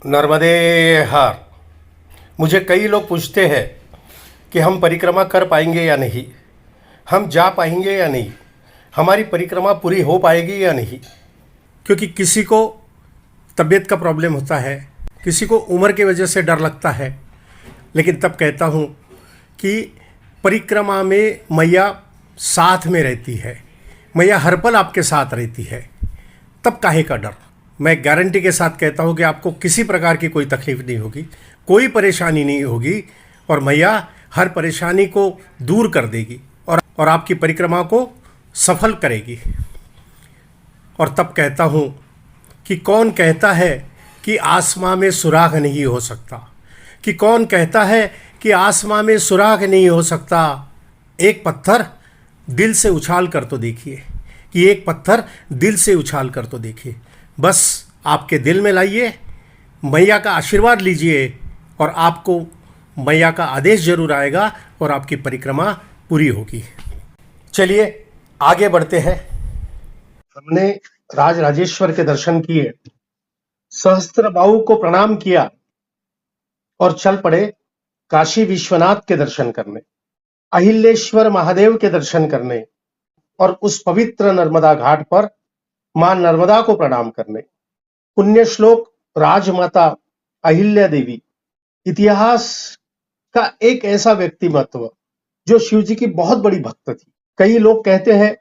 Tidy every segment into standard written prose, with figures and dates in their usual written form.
नर्मदे हर। मुझे कई लोग पूछते हैं कि हम परिक्रमा कर पाएंगे या नहीं, हम जा पाएंगे या नहीं, हमारी परिक्रमा पूरी हो पाएगी या नहीं। क्योंकि किसी को तबीयत का प्रॉब्लम होता है, किसी को उम्र की वजह से डर लगता है। लेकिन तब कहता हूँ कि परिक्रमा में मैया साथ में रहती है, मैया हर पल आपके साथ रहती है। तब काहे का डर। मैं गारंटी के साथ कहता हूँ कि आपको किसी प्रकार की कोई तकलीफ नहीं होगी, कोई परेशानी नहीं होगी, और मैया हर परेशानी को दूर कर देगी और आपकी परिक्रमा को सफल करेगी। और तब कहता हूँ कि कौन कहता है कि आसमां में सुराग नहीं हो सकता, कि कौन कहता है कि आसमां में सुराग नहीं हो सकता। एक पत्थर दिल से उछाल कर तो देखिए, कि एक पत्थर दिल से उछाल कर तो देखिए। बस आपके दिल में लाइए, मैया का आशीर्वाद लीजिए, और आपको मैया का आदेश जरूर आएगा और आपकी परिक्रमा पूरी होगी। चलिए आगे बढ़ते हैं। हमने राज राजेश्वर के दर्शन किए, सहस्त्रबाहु को प्रणाम किया और चल पड़े काशी विश्वनाथ के दर्शन करने, अहिल्याश्वर महादेव के दर्शन करने और उस पवित्र नर्मदा घाट पर मां नर्मदा को प्रणाम करने। पुण्य श्लोक राजमाता अहिल्या देवी इतिहास का एक ऐसा व्यक्तिमत्व जो शिव जी की बहुत बड़ी भक्त थी। कई लोग कहते हैं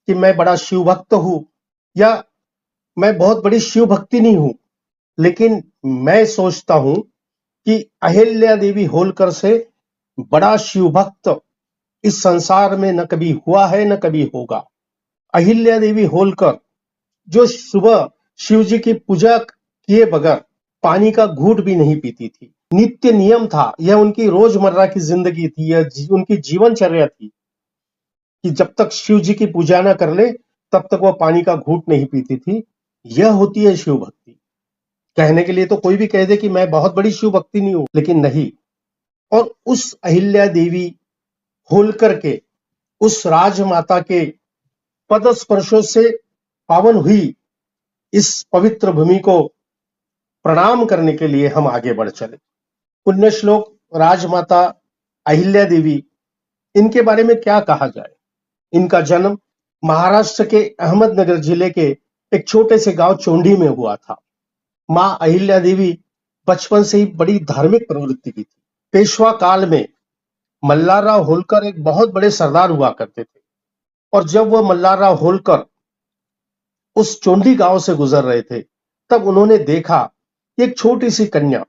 कि मैं बड़ा शिव भक्त हूं या मैं बहुत बड़ी शिव भक्ति नहीं हूं, लेकिन मैं सोचता हूं कि अहिल्या देवी होलकर से बड़ा शिव भक्त इस संसार में न कभी हुआ है न कभी होगा। अहिल्या देवी होलकर जो सुबह शिव जी की पूजा किए बगैर पानी का घूंट भी नहीं पीती थी, नित्य नियम था, यह उनकी रोजमर्रा की जिंदगी थी, यह उनकी जीवनचर्या थी कि जब तक शिव जी की पूजा न कर ले तब तक वह पानी का घूंट नहीं पीती थी। यह होती है शिव भक्ति। कहने के लिए तो कोई भी कह दे कि मैं बहुत बड़ी शिव भक्ति नहीं हूं, लेकिन नहीं। और उस अहिल्या देवी होलकर के, उस राजमाता के पद स्पर्शों से पावन हुई इस पवित्र भूमि को प्रणाम करने के लिए हम आगे बढ़ चले। पुण्य श्लोक राजमाता अहिल्या देवी, इनके बारे में क्या कहा जाए। इनका जन्म महाराष्ट्र के अहमदनगर जिले के एक छोटे से गांव चोंडी में हुआ था। मां अहिल्या देवी बचपन से ही बड़ी धार्मिक प्रवृत्ति की थी। पेशवा काल में मल्हारराव होलकर एक बहुत बड़े सरदार हुआ करते थे, और जब वह मल्हारराव होलकर उस चोंडी गांव से गुजर रहे थे तब उन्होंने देखा एक छोटी सी कन्या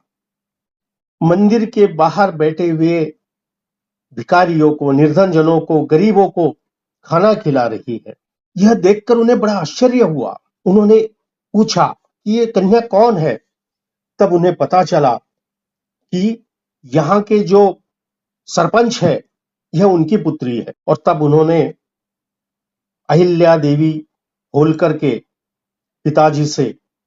मंदिर के बाहर बैठे हुए भिखारियों को, निर्धन जनों को, गरीबों को खाना खिला रही है। यह देखकर उन्हें बड़ा आश्चर्य हुआ। उन्होंने पूछा कि ये कन्या कौन है। तब उन्हें पता चला कि यहाँ के जो सरपंच है यह उनकी पुत्री है। और तब उन्होंने अहिल्या देवी होलकर के पिताजी से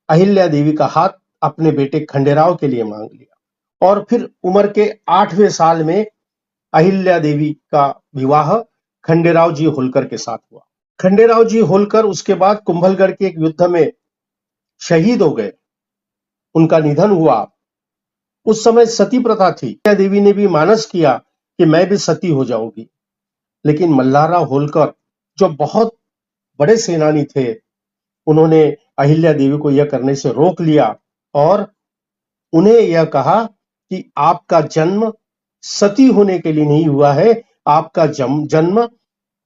अहिल्या देवी का हाथ अपने बेटे खंडेराव के लिए मांग लिया, और फिर उम्र के 8वें साल में अहिल्या देवी का विवाह खंडेराव जी होलकर के साथ हुआ। खंडेराव जी होलकर उसके बाद कुंभलगढ़ के एक युद्ध में शहीद हो गए, उनका निधन हुआ। उस समय सती प्रथा थी। अहिल्या देवी ने भी मानस किया कि मैं भी सती हो जाऊंगी, लेकिन मल्हारराव होलकर जो बहुत बड़े सेनानी थे, उन्होंने अहिल्या देवी को यह करने से रोक लिया और उन्हें यह कहा कि आपका जन्म सती होने के लिए नहीं हुआ है, आपका जन्म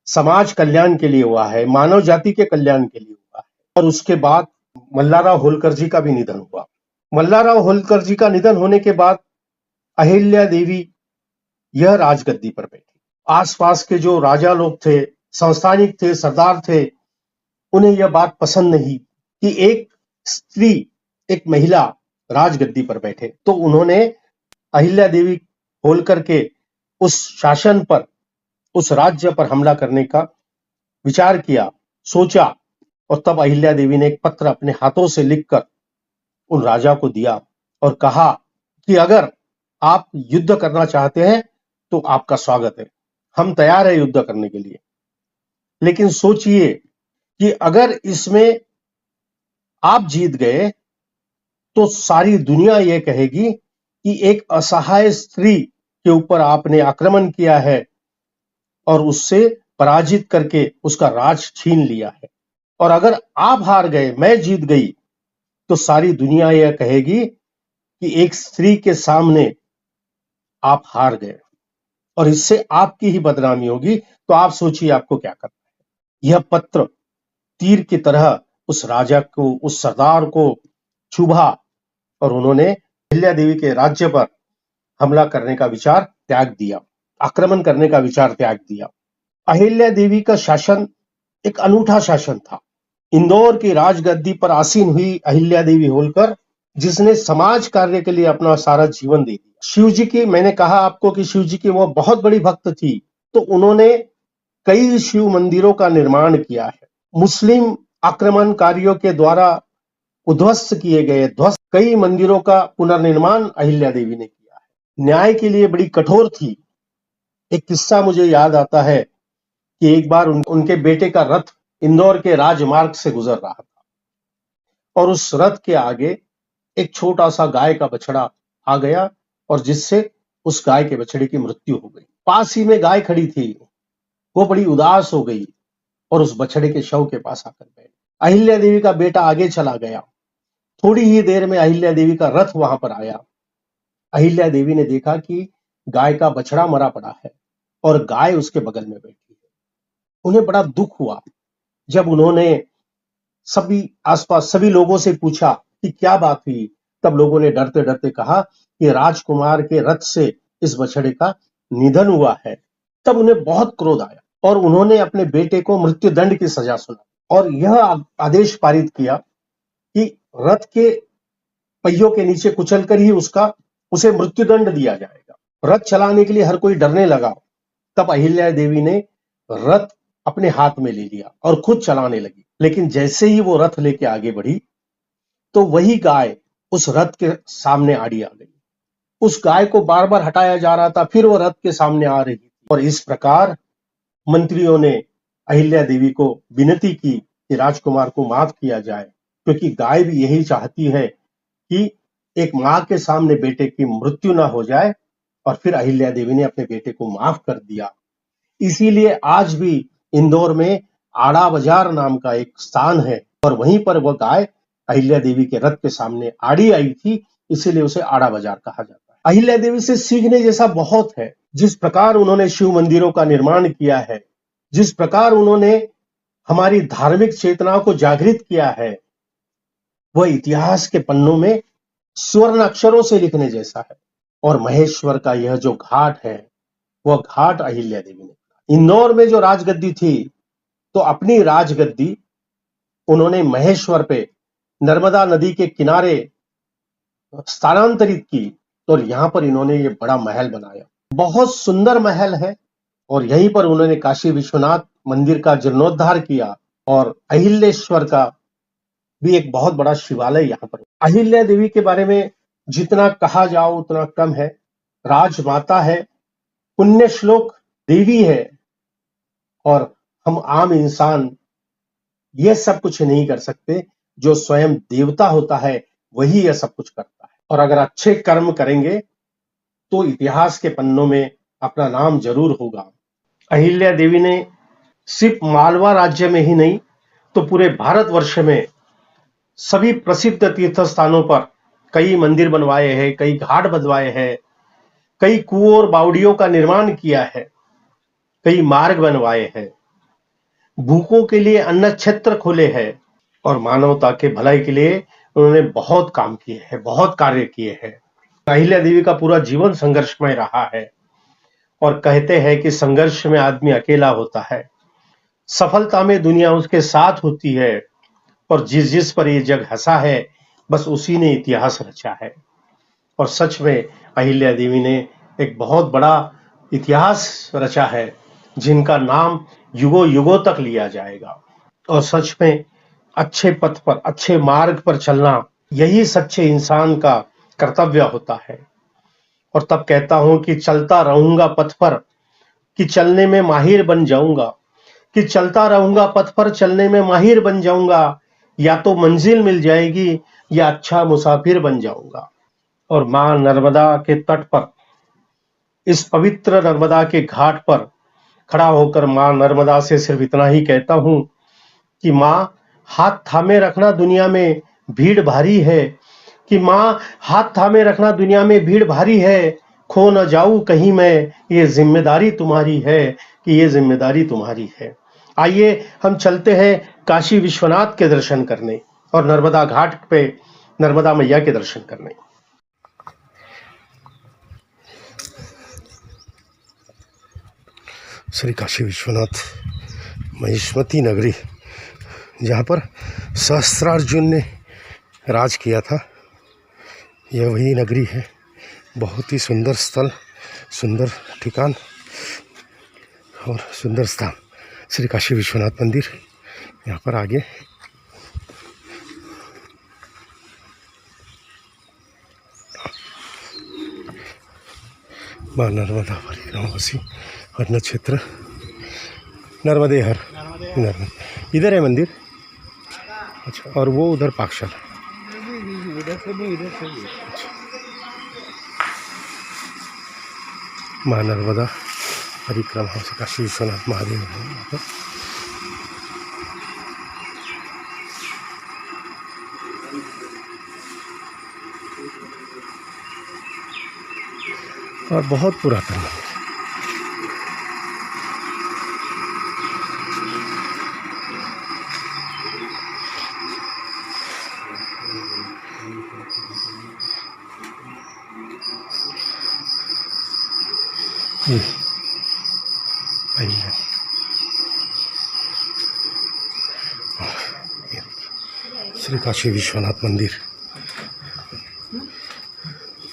समाज कल्याण के लिए हुआ है, मानव जाति के कल्याण के लिए हुआ है। और उसके बाद मल्हारराव होलकर जी का भी निधन हुआ। मल्हारराव होलकर जी का निधन होने के बाद अहिल्या देवी यह राजगद्दी पर बैठी। आसपास के जो राजा लोग थे, संस्थानिक थे, सरदार थे, उन्हें यह बात पसंद नहीं कि एक स्त्री, एक महिला राजगद्दी पर बैठे। तो उन्होंने अहिल्या देवी होलकर के उस शासन पर, उस राज्य पर हमला करने का विचार किया, सोचा। और तब अहिल्या देवी ने एक पत्र अपने हाथों से लिखकर उन राजा को दिया और कहा कि अगर आप युद्ध करना चाहते हैं तो आपका स्वागत है, हम तैयार है युद्ध करने के लिए। लेकिन सोचिए कि अगर इसमें आप जीत गए तो सारी दुनिया ये कहेगी कि एक असहाय स्त्री के ऊपर आपने आक्रमण किया है और उससे पराजित करके उसका राज छीन लिया है। और अगर आप हार गए, मैं जीत गई, तो सारी दुनिया यह कहेगी कि एक स्त्री के सामने आप हार गए और इससे आपकी ही बदनामी होगी। तो आप सोचिए आपको क्या करना है। यह पत्र तीर की तरह उस राजा को, उस सरदार को चुभा और उन्होंने अहिल्या देवी के राज्य पर हमला करने का विचार त्याग दिया, आक्रमण करने का विचार त्याग दिया। अहिल्या देवी का शासन एक अनूठा शासन था। इंदौर की राजगद्दी पर आसीन हुई अहिल्या देवी होलकर, जिसने समाज कार्य के लिए अपना सारा जीवन दे दिया। शिव जी की, मैंने कहा आपको कि शिव जी की वो बहुत बड़ी भक्त थी, तो उन्होंने कई शिव मंदिरों का निर्माण किया है। मुस्लिम आक्रमणकारियों के द्वारा उध्वस्त किए गए ध्वस्त कई मंदिरों का पुनर्निर्माण अहिल्या देवी ने किया है। न्याय के लिए बड़ी कठोर थी। एक किस्सा मुझे याद आता है कि एक बार उनके बेटे का रथ इंदौर के राजमार्ग से गुजर रहा था और उस रथ के आगे एक छोटा सा गाय का बछड़ा आ गया और जिससे उस गाय के बछड़े की मृत्यु हो गई। पास ही में गाय खड़ी थी, वो बड़ी उदास हो गई और उस बछड़े के शव के पास आकर बैठ। अहिल्या देवी का बेटा आगे चला गया। थोड़ी ही देर में अहिल्या देवी का रथ वहां पर आया। अहिल्या देवी ने देखा कि गाय का बछड़ा मरा पड़ा है और गाय उसके बगल में बैठी है। उन्हें बड़ा दुख हुआ। जब उन्होंने आसपास सभी लोगों से पूछा कि क्या बात हुई, तब लोगों ने डरते डरते कहा कि राजकुमार के रथ से इस बछड़े का निधन हुआ है। तब उन्हें बहुत क्रोध आया और उन्होंने अपने बेटे को मृत्युदंड की सजा सुनाई और यह आदेश पारित किया कि रथ के पहियों के नीचे कुचलकर ही उसे मृत्युदंड दिया जाएगा। रथ चलाने के लिए हर कोई डरने लगा। तब अहिल्या देवी ने रथ अपने हाथ में ले लिया और खुद चलाने लगी। लेकिन जैसे ही वो रथ लेके आगे बढ़ी तो वही गाय उस रथ के सामने आड़ी आ गई। उस गाय को बार बार हटाया जा रहा था, फिर वो रथ के सामने आ रही थी और इस प्रकार मंत्रियों ने अहिल्या देवी को विनती की कि राजकुमार को माफ किया जाए, क्योंकि गाय भी यही चाहती है कि एक मां के सामने बेटे की मृत्यु ना हो जाए। और फिर अहिल्या देवी ने अपने बेटे को माफ कर दिया। इसीलिए आज भी इंदौर में आड़ा बाजार नाम का एक स्थान है और वहीं पर वह गाय अहिल्या देवी के रथ के सामने आड़ी आई थी, इसीलिए उसे आड़ा बाजार कहा जाता है। अहिल्या देवी से सीखने जैसा बहुत है। जिस प्रकार उन्होंने शिव मंदिरों का निर्माण किया है, जिस प्रकार उन्होंने हमारी धार्मिक चेतना को जागृत किया है, वह इतिहास के पन्नों में स्वर्ण अक्षरों से लिखने जैसा है। और महेश्वर का यह जो घाट है, वह घाट अहिल्या देवी ने। इंदौर में जो राजगद्दी थी, तो अपनी राजगद्दी उन्होंने महेश्वर पे नर्मदा नदी के किनारे स्थानांतरित की और यहां पर इन्होंने ये बड़ा महल बनाया। बहुत सुंदर महल है और यहीं पर उन्होंने काशी विश्वनाथ मंदिर का जीर्णोद्धार किया और अहिल्येश्वर का भी एक बहुत बड़ा शिवालय यहाँ पर। अहिल्या देवी के बारे में जितना कहा जाओ उतना कम है। राजमाता है, पुण्य श्लोक देवी है और हम आम इंसान यह सब कुछ नहीं कर सकते। जो स्वयं देवता होता है वही यह सब कुछ करता है। और अगर अच्छे कर्म करेंगे तो इतिहास के पन्नों में अपना नाम जरूर होगा। अहिल्या देवी ने सिर्फ मालवा राज्य में ही नहीं तो पूरे भारतवर्ष में सभी प्रसिद्ध तीर्थ स्थानों पर कई मंदिर बनवाए हैं, कई घाट बनवाए हैं, कई कुओं और बावड़ियों का निर्माण किया है, कई मार्ग बनवाए हैं, भूखों के लिए अन्न क्षेत्र खोले हैं और मानवता के भलाई के लिए उन्होंने बहुत काम किए हैं, बहुत कार्य किए हैं। अहिल्या देवी का पूरा जीवन संघर्षमय रहा है और कहते हैं कि संघर्ष में आदमी अकेला होता है, सफलता में दुनिया उसके साथ होती है और जिस जिस पर ये जग हंसा है बस उसी ने इतिहास रचा है। और सच में अहिल्या देवी ने एक बहुत बड़ा इतिहास रचा है जिनका नाम युगों युगों तक लिया जाएगा। और सच में अच्छे पथ पर, अच्छे मार्ग पर चलना यही सच्चे इंसान का कर्तव्य होता है। और तब कहता हूं कि चलता रहूंगा पथ पर कि चलने में माहिर बन जाऊंगा, कि चलता रहूंगा पथ पर चलने में माहिर बन जाऊंगा, या तो मंजिल मिल जाएगी या अच्छा मुसाफिर बन जाऊंगा। और मां नर्मदा के तट पर, इस पवित्र नर्मदा के घाट पर खड़ा होकर मां नर्मदा से सिर्फ इतना ही कहता हूं कि मां, हाथ थामे रखना, दुनिया में भीड़ भारी है। कि मां, हाथ थामे रखना, दुनिया में भीड़ भारी है। खो न जाऊं कहीं मैं, ये जिम्मेदारी तुम्हारी है, कि ये जिम्मेदारी तुम्हारी है। आइए हम चलते हैं काशी विश्वनाथ के दर्शन करने और नर्मदा घाट पे नर्मदा मैया के दर्शन करने। श्री काशी विश्वनाथ महिष्मती नगरी, जहाँ पर सहस्त्रार्जुन ने राज किया था, यह वही नगरी है। बहुत ही सुंदर स्थल, सुंदर ठिकान और सुंदर स्थान श्री काशी विश्वनाथ मंदिर। यहाँ पर आगे माँ नर्मदा परिक्रमावासी अन्न क्षेत्र नर्मदे हर, नर्मदे इधर है मंदिर। अच्छा, और वो उधर पाकशाला। माँ नर्मदा परिक्रमा से काशी विश्वनाथ महादेव है। और बहुत पुरातन मंदिर। श्री काशी विश्वनाथ मंदिर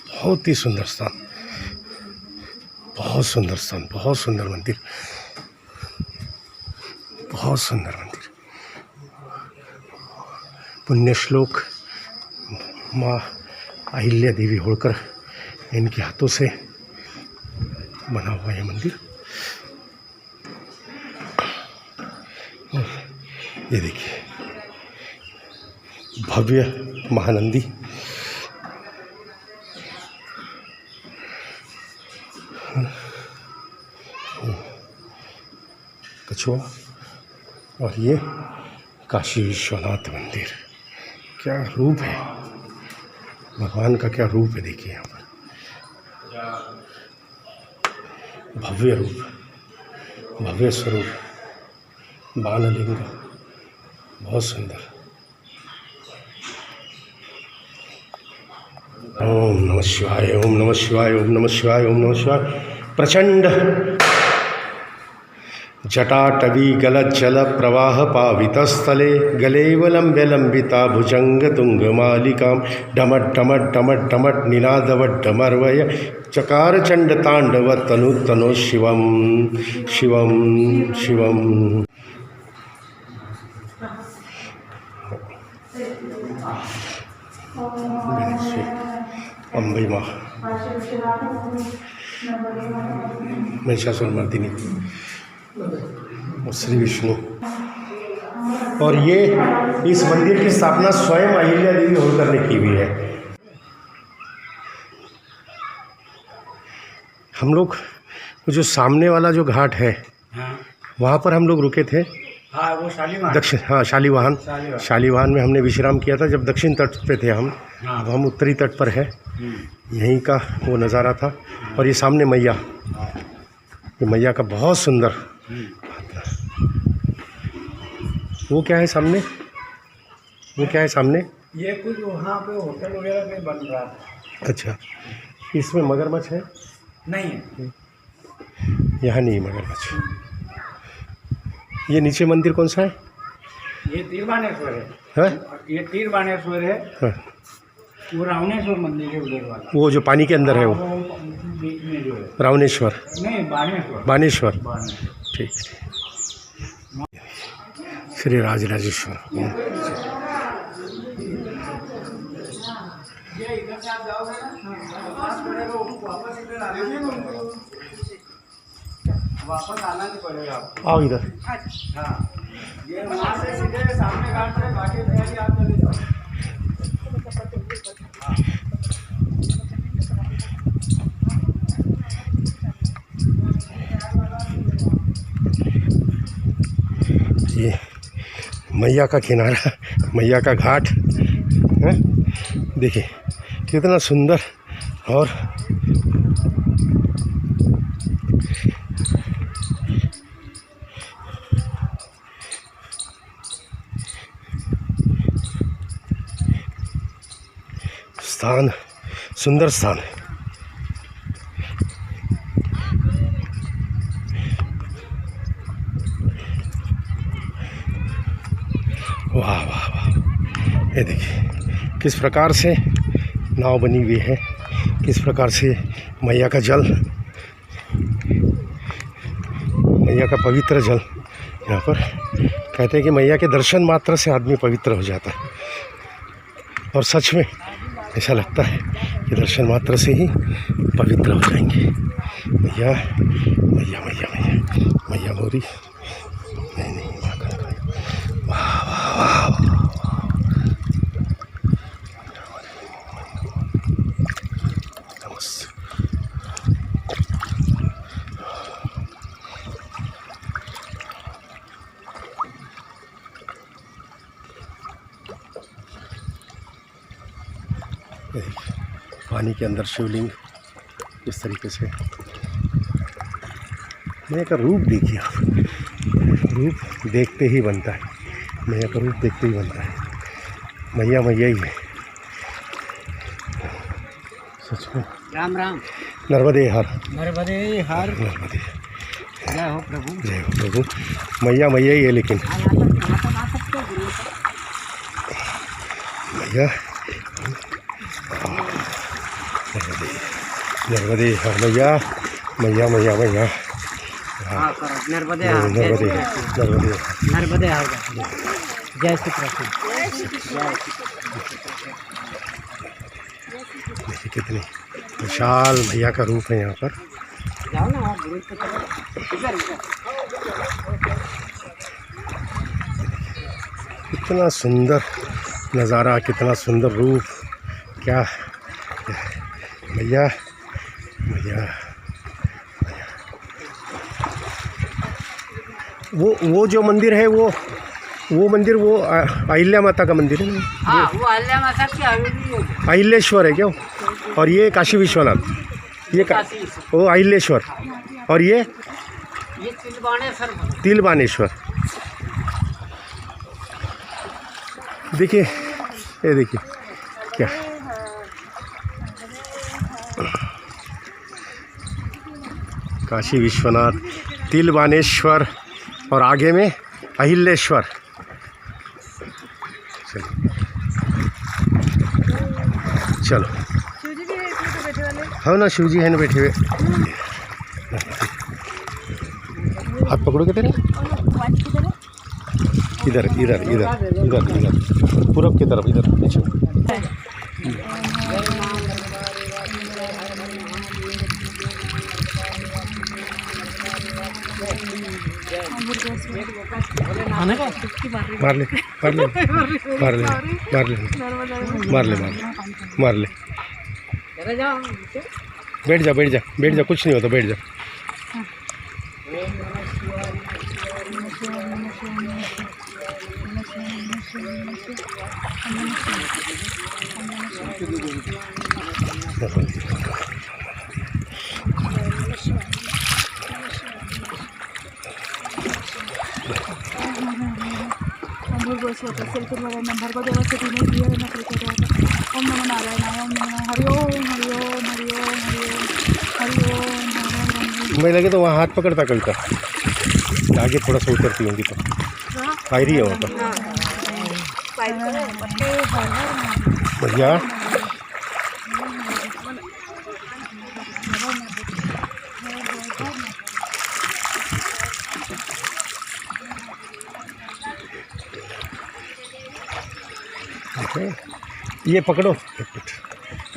बहुत ही सुंदर स्थान, बहुत सुंदर स्थान, बहुत सुंदर मंदिर, बहुत सुंदर मंदिर। पुण्यश्लोक माँ अहिल्या देवी होलकर, इनके हाथों से बना हुआ यह मंदिर। ये देखिए भव्य महानंदी, कछुआ, और ये काशी विश्वनाथ मंदिर। क्या रूप है भगवान का, क्या रूप है। देखिए यहाँ पर भव्य रूप, भव्य स्वरूप, बाणलिंग, बहुत सुंदर। ओम नमः शिवाय, ओम नमः शिवाय, ओम नमः शिवाय, ओम नमः शिवाय। प्रचंड जटाटवी गलज्जल प्रवाह पावितस्थले गलेवलम्ब्य लंबिता भुजंग तुंगमालिकां डमट डमट डमट डमट निनादवड्डमर्वय चकार चंड तांडव तनु तनो शिवम शिवम शिवम। अम्बे माँ महिषासुरमर्दिनी और श्री विष्णु। और ये इस मंदिर की स्थापना स्वयं अहिल्या देवी होलकर ने की हुई है। हम लोग जो सामने वाला जो घाट है, वहाँ पर हम लोग रुके थे। हाँ, वो शालीवाहन। दक्षिण, हाँ शालीवाहन, शालीवाहन में हमने विश्राम किया था जब दक्षिण तट पे थे हम। अब हम उत्तरी तट पर है। यहीं का वो नज़ारा था। और ये सामने मैया, ये मैया का बहुत सुंदर। वो क्या है सामने, वो क्या है सामने? ये कुछ वहाँ पे होटल वगैरह पे बन रहा था। अच्छा, इसमें मगरमच्छ है? नहीं है, यहाँ नहीं मगरमच्छ। ये नीचे मंदिर कौन सा है? ये तीरबानेश्वर है। हाँ? ये तीरबानेश्वर है। हाँ। वो रावणेश्वर मंदिर है उधर वाला, वो जो पानी के अंदर है वो बीच में जो है। रावणेश्वर नहीं, बानेश्वर। बानेश्वर। बानेश्वर। ठीक। श्री राजराजेश्वर। ये इधर से आप जाओगे ना, वापस आना नहीं पड़ेगा आपको। आओ इधर। हाँ, ये वहाँ से सीधे सामने घाट से बाकी तैयारी आप चले जाओ। मैया का किनारा, मैया का घाट है। देखिए कितना सुंदर और स्थान, सुंदर स्थान है। वाह वाह वाह, ये देखिए किस प्रकार से नाव बनी हुई है, किस प्रकार से मैया का जल, मैया का पवित्र जल। यहाँ पर कहते हैं कि मैया के दर्शन मात्र से आदमी पवित्र हो जाता है, और सच में ऐसा लगता है कि दर्शन मात्र से ही पवित्र हो जाएंगे। मैया मैया मैया मैया मैया मोरी, नहीं नहीं, वाह वाह वाह, पानी के अंदर शिवलिंग इस तरीके से। मैया का रूप देखिए आप, रूप देखते ही बनता है, मैया का रूप देखते ही बनता है। मैया मैया ही है सच में। राम राम। नर्मदे हर, नर्मदे हर, नर्मदे। जय हो प्रभु, जय हो प्रभु। मैया मैया ही है, लेकिन मैया नर्मदे हर, मैया मैया मैया मैया। नर्मदे नर्मदे नर्मदे नर्मदे हर, जय श्री कृष्ण। देखिए कितनी विशाल मैया का रूप है यहाँ पर। जाओ ना आप इधर इधर। कितना सुंदर नज़ारा, कितना सुंदर रूप, क्या मैया मैया। वो जो मंदिर है, वो मंदिर, वो अहिल्या माता का मंदिर है ना? हाँ, वो अहिल्या माता की हवेली है। अहिलेश्वर है क्या? और ये काशी विश्वनाथ, ये वो अहिलेश्वर, और ये तिलबाणेश्वर। तिलबानेश्वर। देखिए ये देखिए क्या, काशी विश्वनाथ, तिलबानेश्वर, और आगे में अहिलेश्वर। चलो हाँ ना, शिव जी है ना बैठे हुए। हाथ पकड़ो के तेरे, इधर इधर इधर इधर इधर, पूरब की तरफ, इधर पीछे। मार ले मार ले मार ले मार ले मार ले मार ले। बैठ जा बैठ जा बैठ जा, कुछ नहीं होता, बैठ जा। ओम नमो नारायणाय, ओम नमो हरि ओम हरि ओम हरि ओम हरि ओम हरि ओम। मैं लगे तो वहाँ हाथ पकड़ता कविता, आगे थोड़ा सा उतरती होंगी तो फायरी है वहाँ पर। बढ़िया। ये पकड़ो,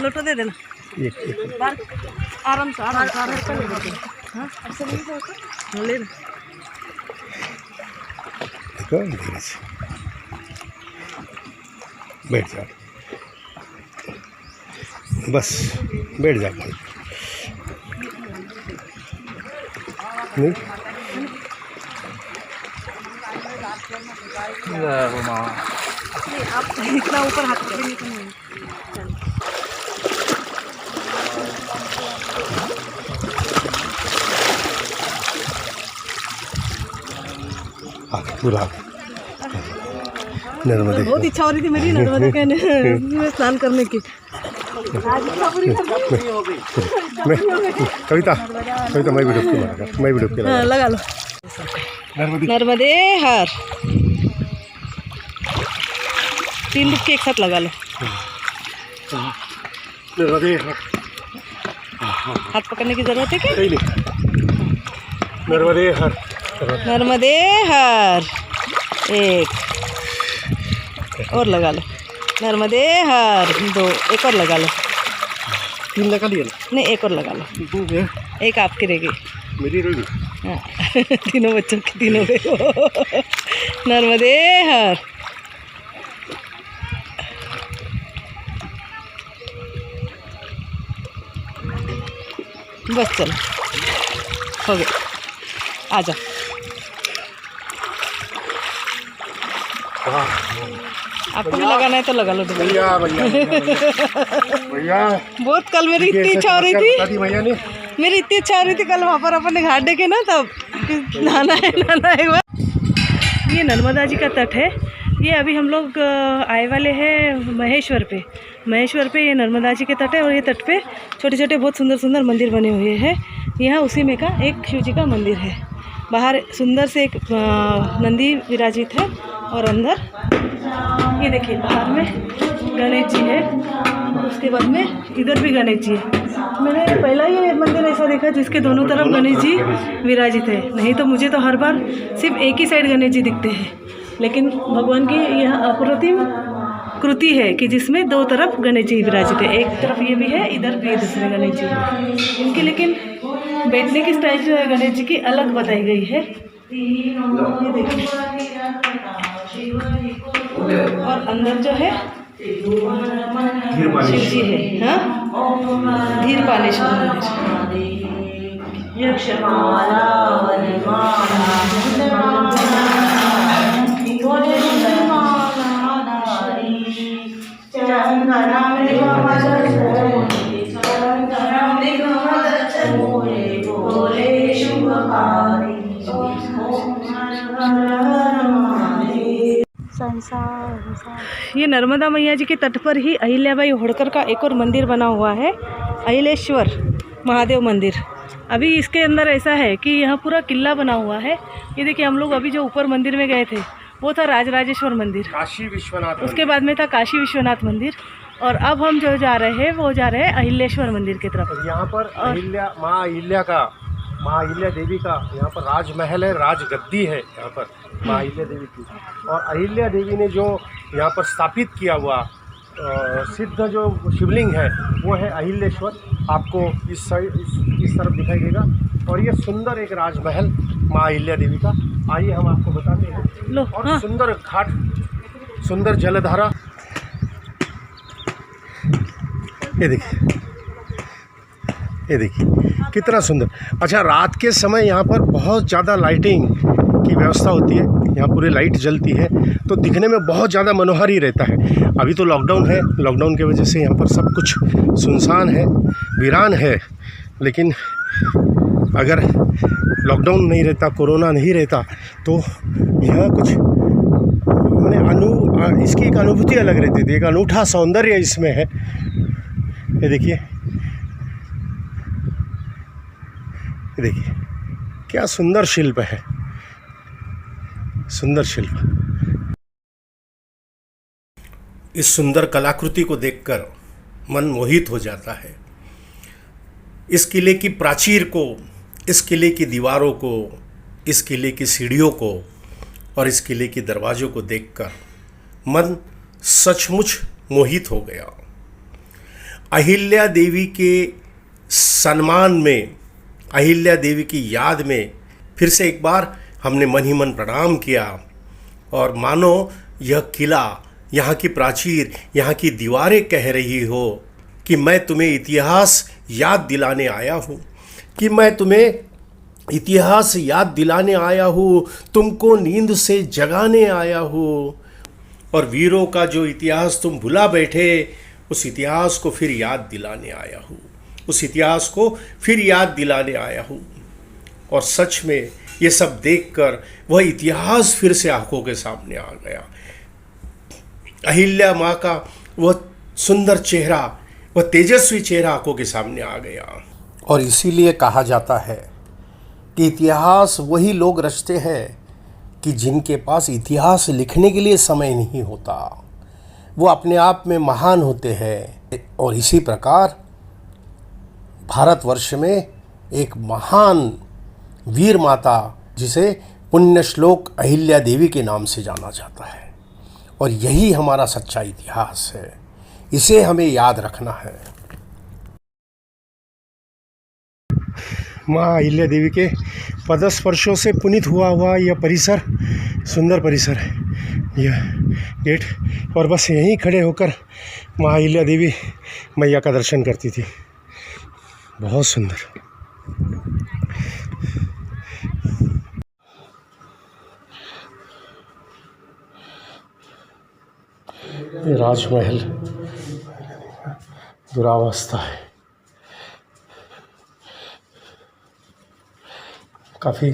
लोटो दे देना, ये आराम से आराम से हाँ, ऐसे नहीं होता, ले ले। देखो धीरे से बैठ जाओ, बस बैठ जाओ। नहीं नहीं, आप इतना ऊपर हाथ करेंगे तो नहीं। चल। गुलाब नर्मदे बहुत इच्छा हो रही थी मेरी नर्मदा के में स्नान करने की। आज इच्छा पूरी कर दी। मैं कविता कविता मैं भी डुबकी मारूंगा, मैं भी डुबकी हाँ, लगा लो। नर्मदे नर्मदे हर 3 डुबकी एक साथ लगा लो। नर्मदे हाथ पकड़ने की जरूरत है क्या? नहीं नहीं नर्मदे हर नर्मदे हर एक और लगा लो। नर्मदे हर 2 एक और लगा लो। 3 लगा लिया नहीं, एक और लगा लो। ना एक आपकी रहेगी। मेरी रोगी हाँ। तीनों बच्चों की तीनों गए। नर्मदे हर बस चलो हो गया। आ जाओ। आपको भी लगाना है तो लगा लो। भैया भैया भैया बहुत कल मेरी इतनी इच्छा हो रही थी, भैया ने मेरी इतनी इच्छा हो रही थी कल वहाँ पर अपन ने घाट देखे ना, तब कि नहाना है एक बार। ये नर्मदा जी का तट है। ये अभी हम लोग आए वाले हैं महेश्वर पे ये नर्मदा जी के तट है। और ये तट पे छोटे छोटे बहुत सुंदर सुंदर मंदिर बने हुए हैं। यहाँ उसी में का एक शिव जी का मंदिर है। बाहर सुंदर से एक नंदी विराजित है और अंदर ये देखिए बाहर में गणेश जी है। उसके बाद में इधर भी गणेश जी है। मैंने पहला ही मंदिर ऐसा देखा जिसके दोनों तरफ गणेश जी विराजित है। नहीं तो मुझे तो हर बार सिर्फ एक ही साइड गणेश जी दिखते हैं, लेकिन भगवान की यह अप्रतिम कृति है कि जिसमें 2 तरफ गणेश जी विराजित है। एक तरफ ये भी है, इधर भी है दूसरे गणेश जी। इनकी लेकिन बैठने की स्टाइल जो है गणेश जी की अलग बताई गई है। ये देखिए और अंदर जो है शिव जी है। हाँ, धीर पालेश्वर मंदिर। ये नर्मदा मैया जी के तट पर ही अहिल्याबाई होड़कर का एक और मंदिर बना हुआ है, अहिलेश्वर महादेव मंदिर। अभी इसके अंदर ऐसा है कि यहाँ पूरा किला बना हुआ है। ये देखिए हम लोग अभी जो ऊपर मंदिर में गए थे वो था राजराजेश्वर मंदिर, काशी विश्वनाथ उसके बाद में था काशी विश्वनाथ मंदिर, और अब हम जो जा रहे हैं वो जा रहे हैं अहिलेश्वर मंदिर की तरफ। यहाँ पर अहिल्या माँ अहिल्या देवी का यहाँ पर राजमहल है, राजगद्दी है यहाँ पर माँ अहिल्या देवी की। और अहिल्या देवी ने जो यहाँ पर स्थापित किया हुआ सिद्ध जो शिवलिंग है वो है अहिलेश्वर। आपको इस साइड इस तरफ दिखाई देगा। और ये सुंदर एक राजमहल माँ अहिल्या देवी का, आइए हम आपको बताते हैं। लो, और हाँ। सुंदर घाट, सुंदर जलधारा, ये देखिए कितना सुंदर। अच्छा, रात के समय यहाँ पर बहुत ज़्यादा लाइटिंग की व्यवस्था होती है, यहाँ पूरी लाइट जलती है तो दिखने में बहुत ज़्यादा मनोहर ही रहता है। अभी तो लॉकडाउन है, लॉकडाउन की वजह से यहाँ पर सब कुछ सुनसान है, वीरान है। लेकिन अगर लॉकडाउन नहीं रहता, कोरोना नहीं रहता तो यहाँ कुछ मैंने इसकी एक अनुभूति अलग रहती थी, एक अनूठा सौंदर्य इसमें है। ये देखिए क्या सुंदर शिल्प है, सुंदर शिल्प। इस सुंदर कलाकृति को देखकर मन मोहित हो जाता है। इस किले की प्राचीर को, इस किले की दीवारों को, इस किले की सीढ़ियों को और इस किले के दरवाज़ों को देखकर मन सचमुच मोहित हो गया। अहिल्या देवी के सम्मान में, अहिल्या देवी की याद में फिर से एक बार हमने मन ही मन प्रणाम किया। और मानो यह किला, यहाँ की प्राचीर, यहाँ की दीवारें कह रही हो कि मैं तुम्हें इतिहास याद दिलाने आया हूँ, कि मैं तुम्हें इतिहास याद दिलाने आया हूँ, तुमको नींद से जगाने आया हूँ। और वीरों का जो इतिहास तुम भुला बैठे, उस इतिहास को फिर याद दिलाने आया हूँ, उस इतिहास को फिर याद दिलाने आया हूँ। और सच में ये सब देखकर वह इतिहास फिर से आंखों के सामने आ गया। अहिल्या माँ का वह सुंदर चेहरा, वह तेजस्वी चेहरा आंखों के सामने आ गया। और इसीलिए कहा जाता है कि इतिहास वही लोग रचते हैं कि जिनके पास इतिहास लिखने के लिए समय नहीं होता, वो अपने आप में महान होते हैं। और इसी प्रकार भारतवर्ष में एक महान वीर माता, जिसे पुण्य श्लोक अहिल्या देवी के नाम से जाना जाता है, और यही हमारा सच्चा इतिहास है, इसे हमें याद रखना है। माँ अहिल्या देवी के पदस्पर्शों से पुनीत हुआ यह परिसर, सुंदर परिसर है यह गेट। और बस यहीं खड़े होकर माँ अहिल्या देवी मैया का दर्शन करती थी। बहुत सुंदर। ये राजमहल दुरावस्था है, काफ़ी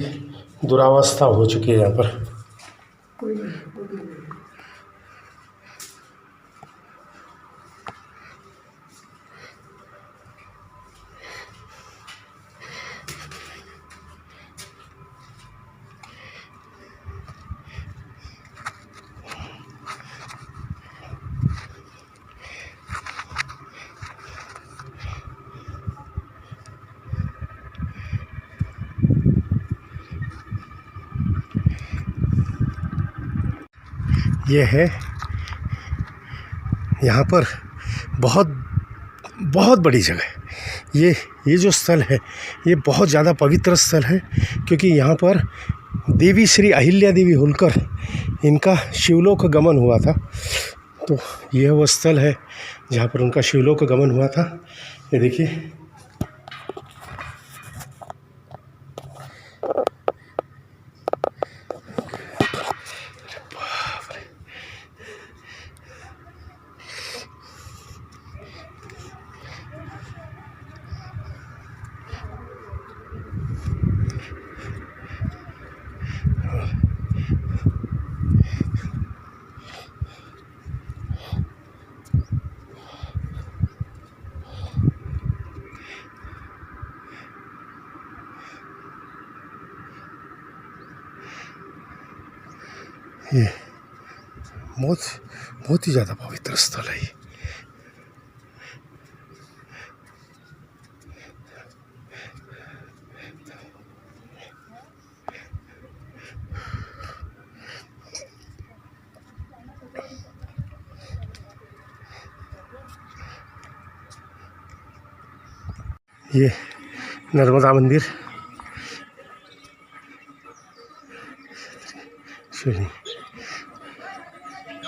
दुरावस्था हो चुकी है यहाँ पर। ये है यहाँ पर बहुत बहुत बड़ी जगह। ये जो स्थल है ये बहुत ज़्यादा पवित्र स्थल है, क्योंकि यहाँ पर देवी श्री अहिल्या देवी होलकर, इनका शिवलोक गमन हुआ था। तो यह वो स्थल है जहाँ पर उनका शिवलोक गमन हुआ था। ये देखिए, ये बहुत ही ज़्यादा पवित्र स्थल है। ये नर्मदा मंदिर,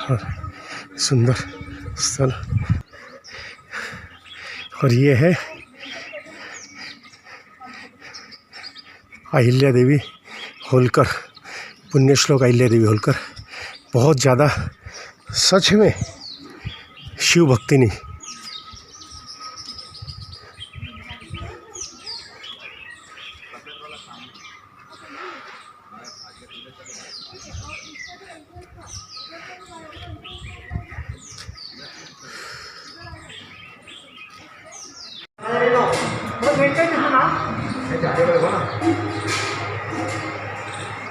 और सुंदर स्थल। और ये है अहिल्या देवी होलकर, पुण्य श्लोक अहिल्या देवी होलकर। बहुत ज़्यादा सच में शिव भक्तिनी।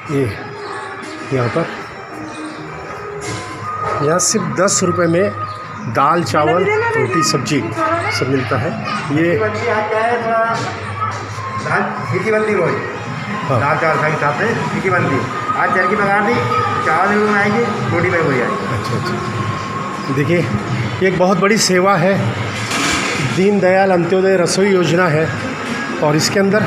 ये यहाँ सिर्फ 10 रुपए में दाल चावल रोटी सब्जी सब मिलता है। ये खिड़की बनती रोज, दाल चावल खाई साथ में खिड़की बनती। आज चरखी पका दी, चावल भी बनाएगी, रोटी में हो जाएगी। अच्छा। देखिए, ये एक बहुत बड़ी सेवा है, दीनदयाल अंत्योदय रसोई योजना है, और इसके अंदर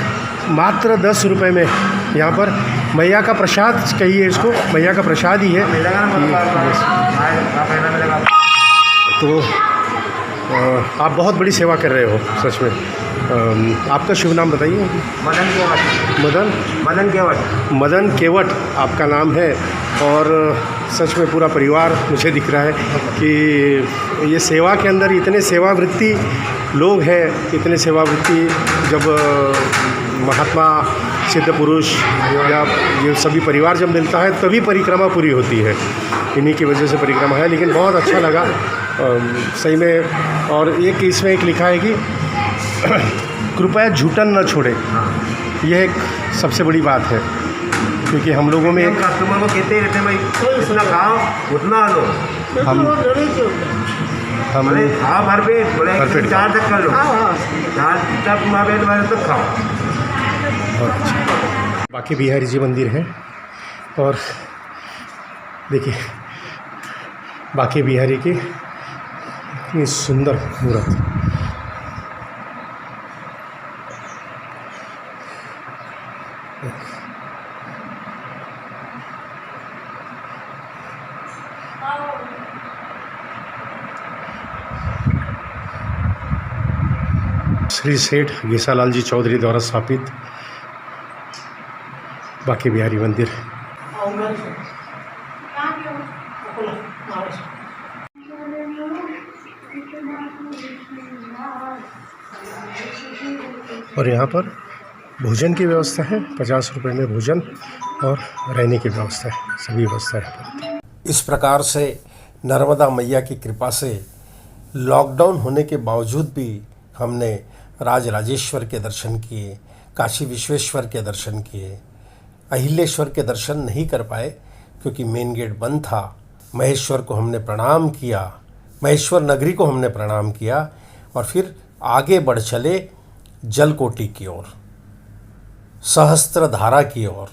मात्र 10 रुपए में यहाँ पर मैया का प्रसाद, कहिए इसको, मैया का प्रसाद ही है। तो आप बहुत बड़ी सेवा कर रहे हो सच में। आपका शुभ नाम बताइए। मदन केवट। मदन मदन केवट। मदन केवट आपका नाम है। और सच में पूरा परिवार मुझे दिख रहा है कि ये सेवा के अंदर इतने सेवावृत्ति लोग हैं, इतने सेवावृत्ति। जब महात्मा सिद्ध पुरुष या ये सभी परिवार जब मिलता है तभी परिक्रमा पूरी होती है। इन्हीं की वजह से परिक्रमा है। लेकिन बहुत अच्छा लगा सही में। और एक इसमें एक लिखा है कि कृपया झूठन न छोड़े। यह एक सबसे बड़ी बात है, क्योंकि हम लोगों में कस्टमर को कहते रहते हैं भाई इतना खाओ उतना लो। हम बोले खाओ भर पेट, बोले भरपेट 4 तक कर लो। 4 तक पेट भर तक खाओ। बहुत अच्छा। बाकी बिहारी जी मंदिर है। और देखिए बाकी बिहारी की इतनी सुंदर मूर्त। श्री सेठ घेसालाल जी चौधरी द्वारा स्थापित बाकी बिहारी मंदिर। और यहाँ पर भोजन की व्यवस्था है। 50 रुपये में भोजन और रहने की व्यवस्था है। सभी व्यवस्था है। इस प्रकार से नर्मदा मैया की कृपा से लॉकडाउन होने के बावजूद भी हमने राजराजेश्वर के दर्शन किए, काशी विश्वेश्वर के दर्शन किए। अहिलेश्वर के दर्शन नहीं कर पाए क्योंकि मेन गेट बंद था। महेश्वर को हमने प्रणाम किया, महेश्वर नगरी को हमने प्रणाम किया और फिर आगे बढ़ चले जलकोटि की ओर, सहस्त्रधारा की ओर।